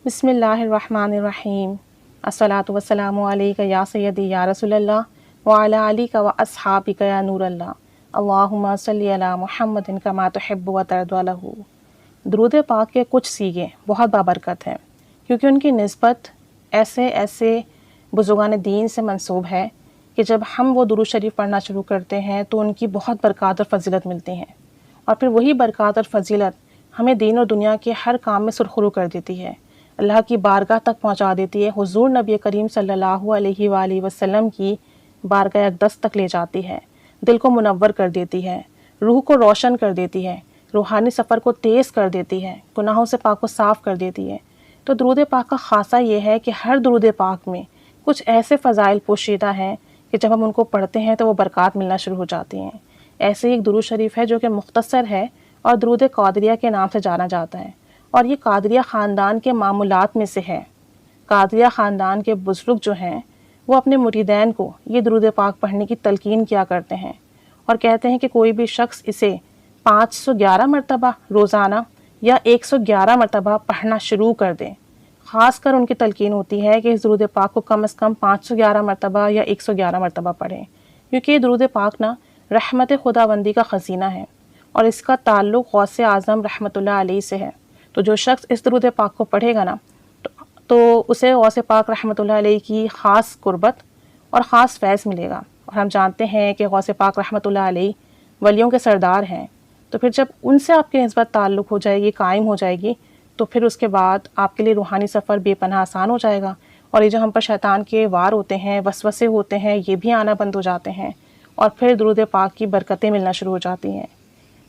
بسم اللہ الرحمن الرحیم الصلاۃ والسلام علیک یا سیدی یا رسول اللہ وعلی آلک و اصحابک یا نور اللہ اللہم صلی علی محمد کما تحب و ترضی له۔ درود پاک کے کچھ سیغے بہت بابرکت ہیں کیونکہ ان کی نسبت ایسے بزرگان دین سے منسوب ہے کہ جب ہم وہ درود شریف پڑھنا شروع کرتے ہیں تو ان کی بہت برکات اور فضیلت ملتی ہیں، اور پھر وہی برکات اور فضیلت ہمیں دین اور دنیا کے ہر کام میں سرخرو کر دیتی ہے، اللہ کی بارگاہ تک پہنچا دیتی ہے، حضور نبی کریم صلی اللہ علیہ وآلہ وسلم کی بارگاہ اقدس تک لے جاتی ہے، دل کو منور کر دیتی ہے، روح کو روشن کر دیتی ہے، روحانی سفر کو تیز کر دیتی ہے، گناہوں سے پاک و صاف کر دیتی ہے۔ تو درود پاک کا خاصہ یہ ہے کہ ہر درود پاک میں کچھ ایسے فضائل پوشیدہ ہیں کہ جب ہم ان کو پڑھتے ہیں تو وہ برکات ملنا شروع ہو جاتی ہیں۔ ایسے ہی ایک درود شریف ہے جو کہ مختصر ہے اور درود قادریہ کے نام سے جانا جاتا ہے، اور یہ قادریہ خاندان کے معمولات میں سے ہے۔ قادریہ خاندان کے بزرگ جو ہیں وہ اپنے مریدین کو یہ درود پاک پڑھنے کی تلقین کیا کرتے ہیں، اور کہتے ہیں کہ کوئی بھی شخص اسے 511 مرتبہ روزانہ یا 111 مرتبہ پڑھنا شروع کر دے۔ خاص کر ان کی تلقین ہوتی ہے کہ اس درود پاک کو کم از کم 511 مرتبہ یا 111 مرتبہ پڑھیں، کیونکہ یہ درود پاک نا رحمت خداوندی کا خزینہ ہے، اور اس کا تعلق غوث اعظم رحمۃ اللہ علیہ سے ہے۔ تو جو شخص اس درود پاک کو پڑھے گا نا تو اسے غوث پاک رحمۃ اللہ علیہ کی خاص قربت اور خاص فیض ملے گا، اور ہم جانتے ہیں کہ غوث پاک رحمۃ اللہ علیہ ولیوں کے سردار ہیں۔ تو پھر جب ان سے آپ کی نسبت تعلق ہو جائے گی، قائم ہو جائے گی، تو پھر اس کے بعد آپ کے لیے روحانی سفر بے پناہ آسان ہو جائے گا، اور یہ جو ہم پر شیطان کے وار ہوتے ہیں، وسوسے ہوتے ہیں، یہ بھی آنا بند ہو جاتے ہیں، اور پھر درود پاک کی برکتیں ملنا شروع ہو جاتی ہیں۔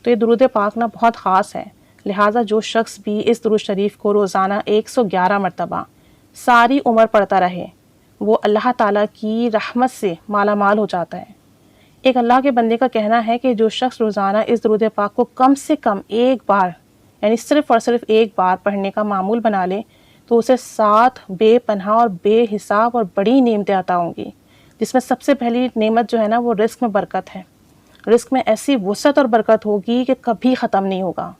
تو یہ درود پاک نا بہت خاص ہے، لہٰذا جو شخص بھی اس درود شریف کو روزانہ 111 مرتبہ ساری عمر پڑھتا رہے وہ اللہ تعالیٰ کی رحمت سے مالا مال ہو جاتا ہے۔ ایک اللہ کے بندے کا کہنا ہے کہ جو شخص روزانہ اس درود پاک کو کم سے کم ایک بار، یعنی صرف اور صرف ایک بار پڑھنے کا معمول بنا لے تو اسے 7 بے پناہ اور بے حساب اور بڑی نعمتیں عطا ہوں گی، جس میں سب سے پہلی نعمت جو ہے نا وہ رزق میں برکت ہے۔ رزق میں ایسی وسعت اور برکت ہوگی کہ کبھی ختم نہیں ہوگا،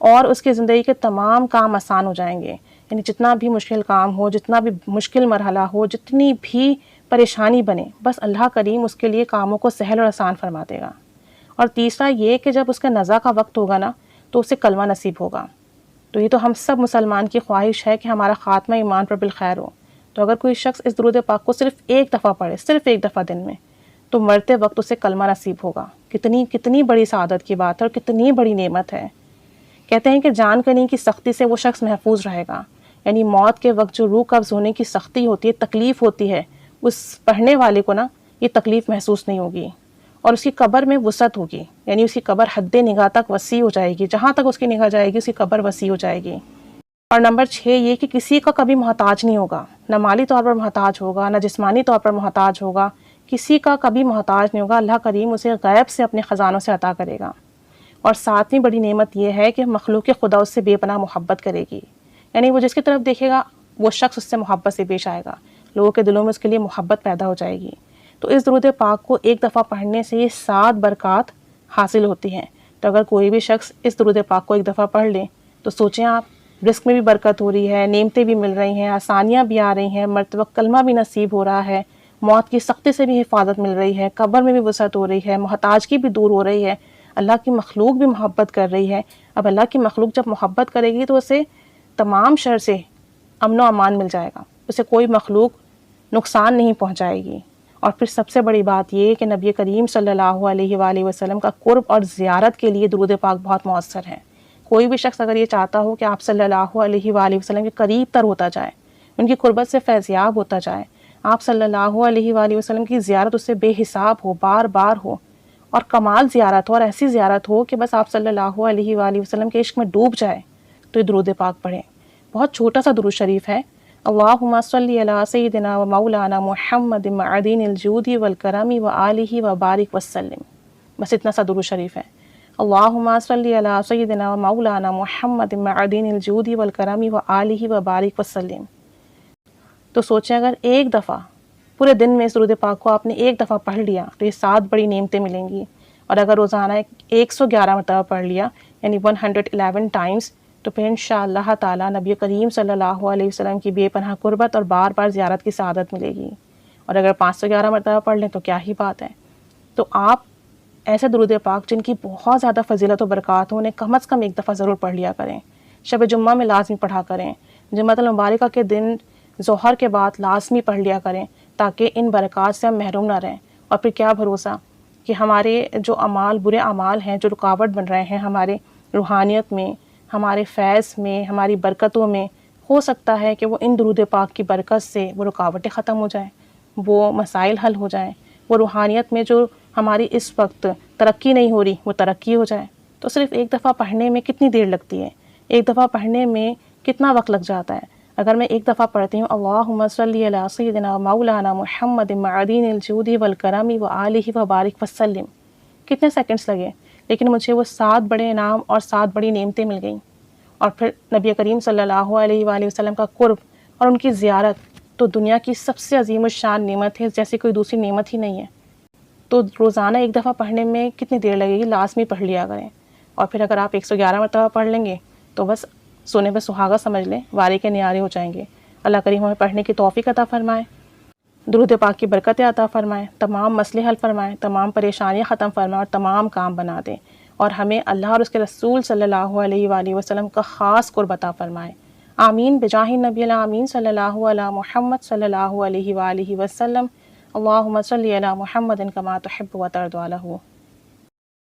اور اس کی زندگی کے تمام کام آسان ہو جائیں گے، یعنی جتنا بھی مشکل کام ہو، جتنا بھی مشکل مرحلہ ہو، جتنی بھی پریشانی بنے، بس اللہ کریم اس کے لیے کاموں کو سہل اور آسان فرما دے گا۔ اور تیسرا یہ کہ جب اس کے نزا کا وقت ہوگا نا تو اسے کلمہ نصیب ہوگا۔ تو یہ تو ہم سب مسلمان کی خواہش ہے کہ ہمارا خاتمہ ایمان پر بالخیر ہو۔ تو اگر کوئی شخص اس درود پاک کو صرف ایک دفعہ پڑھے، صرف ایک دفعہ دن میں، تو مرتے وقت اسے کلمہ نصیب ہوگا۔ کتنی بڑی سعادت کی بات ہے اور کتنی بڑی نعمت ہے۔ کہتے ہیں کہ جان کنی کی سختی سے وہ شخص محفوظ رہے گا، یعنی موت کے وقت جو روح قبض ہونے کی سختی ہوتی ہے، تکلیف ہوتی ہے، اس پڑھنے والے کو نا یہ تکلیف محسوس نہیں ہوگی، اور اس کی قبر میں وسعت ہوگی، یعنی اس کی قبر حد نگاہ تک وسیع ہو جائے گی، جہاں تک اس کی نگاہ جائے گی اس کی قبر وسیع ہو جائے گی۔ اور نمبر 6 یہ کہ کسی کا کبھی محتاج نہیں ہوگا، نہ مالی طور پر محتاج ہوگا، نہ جسمانی طور پر محتاج ہوگا، کسی کا کبھی محتاج نہیں ہوگا، اللہ کریم اسے غیب سے اپنے خزانوں سے عطا کرے گا۔ اور 7ویں بڑی نعمت یہ ہے کہ مخلوق خدا اس سے بے پناہ محبت کرے گی، یعنی وہ جس کی طرف دیکھے گا وہ شخص اس سے محبت سے پیش آئے گا، لوگوں کے دلوں میں اس کے لیے محبت پیدا ہو جائے گی۔ تو اس درود پاک کو ایک دفعہ پڑھنے سے یہ 7 برکات حاصل ہوتی ہیں۔ تو اگر کوئی بھی شخص اس درود پاک کو ایک دفعہ پڑھ لے تو سوچیں آپ، رزق میں بھی برکت ہو رہی ہے، نعمتیں بھی مل رہی ہیں، آسانیاں بھی آ رہی ہیں، مرتبہ کلمہ بھی نصیب ہو رہا ہے، موت کی سختی سے بھی حفاظت مل رہی ہے، قبر میں بھی وسعت ہو رہی ہے، محتاجگی بھی دور ہو رہی ہے، اللہ کی مخلوق بھی محبت کر رہی ہے۔ اب اللہ کی مخلوق جب محبت کرے گی تو اسے تمام شر سے امن و امان مل جائے گا، اسے کوئی مخلوق نقصان نہیں پہنچائے گی۔ اور پھر سب سے بڑی بات یہ کہ نبی کریم صلی اللہ علیہ وآلہ وسلم کا قرب اور زیارت کے لیے درود پاک بہت مؤثر ہے۔ کوئی بھی شخص اگر یہ چاہتا ہو کہ آپ صلی اللہ علیہ وآلہ وسلم کے قریب تر ہوتا جائے، ان کی قربت سے فیضیاب ہوتا جائے، آپ صلی اللہ علیہ وآلہ وسلم کی زیارت اس سے بے حساب ہو، بار بار ہو، اور کمال زیارت ہو، اور ایسی زیارت ہو کہ بس آپ صلی اللہ علیہ وآلہ وسلم کے عشق میں ڈوب جائے، تو یہ درود پاک پڑھیں۔ بہت چھوٹا سا درود شریف ہے، اللہم صلی علی سیدنا و مولانا محمد معدین الجود والکرم و آلہ و بارک وسلم، بس اتنا سا درود شریف ہے۔ اللہم صلی علی سیدنا و مولانا محمد معدین الجود والکرم و آلہ و بارک وسلم۔ تو سوچیں اگر ایک دفعہ پورے دن میں اس درود پاک کو آپ نے ایک دفعہ پڑھ لیا تو یہ 7 بڑی نعمتیں ملیں گی، اور اگر روزانہ 111 مرتبہ پڑھ لیا یعنی 111 ٹائمز تو پھر انشاءاللہ تعالیٰ نبی کریم صلی اللہ علیہ وسلم کی بے پناہ قربت اور بار بار زیارت کی سعادت ملے گی۔ اور اگر 511 مرتبہ پڑھ لیں تو کیا ہی بات ہے۔ تو آپ ایسے درود پاک جن کی بہت زیادہ فضیلت و برکات ہوں انہیں کم از کم ایک دفعہ ضرور پڑھ لیا کریں۔ شب جمعہ میں لازمی پڑھا کریں، جمعہ المبارکہ کے دن ظہر کے بعد لازمی پڑھ لیا کریں، تاکہ ان برکات سے ہم محروم نہ رہیں۔ اور پھر کیا بھروسہ کہ ہمارے جو اعمال، برے اعمال ہیں جو رکاوٹ بن رہے ہیں ہمارے روحانیت میں، ہمارے فیض میں، ہماری برکتوں میں، ہو سکتا ہے کہ وہ ان درود پاک کی برکت سے وہ رکاوٹیں ختم ہو جائیں، وہ مسائل حل ہو جائیں، وہ روحانیت میں جو ہماری اس وقت ترقی نہیں ہو رہی وہ ترقی ہو جائے۔ تو صرف ایک دفعہ پڑھنے میں کتنی دیر لگتی ہے، ایک دفعہ پڑھنے میں کتنا وقت لگ جاتا ہے۔ اگر میں ایک دفعہ پڑھتی ہوں اللہم صلی علی سیدنا مولانا محمد معدین الجود والکرم وآلہ وبارک وسلم، کتنے سیکنڈز لگے، لیکن مجھے وہ 7 بڑے انعام اور 7 بڑی نعمتیں مل گئیں۔ اور پھر نبی کریم صلی اللہ علیہ وآلہ وسلم کا قرب اور ان کی زیارت تو دنیا کی سب سے عظیم الشان نعمت ہے، جیسی کوئی دوسری نعمت ہی نہیں ہے۔ تو روزانہ ایک دفعہ پڑھنے میں کتنی دیر لگے گی، لازمی پڑھ لیا کریں۔ اور پھر اگر آپ 111 مرتبہ پڑھ لیں گے تو بس سونے پہ سہاگا سمجھ لیں، وارے کے نیارے ہو جائیں گے۔ اللہ کریم ہمیں پڑھنے کی توفیق عطا فرمائے، درود پاک کی برکتیں عطا فرمائے، تمام مسئلے حل فرمائے، تمام پریشانیاں ختم فرمائے اور تمام کام بنا دیں، اور ہمیں اللہ اور اس کے رسول صلی اللہ علیہ وآلہ وسلم کا خاص قرب عطا فرمائے۔ آمین بجاہ نبی الامین صلی اللہ علی محمد صلی اللہ علیہ وآلہ وسلم۔ اللہم صلی علی محمد کما تحب و ترضی عنہ۔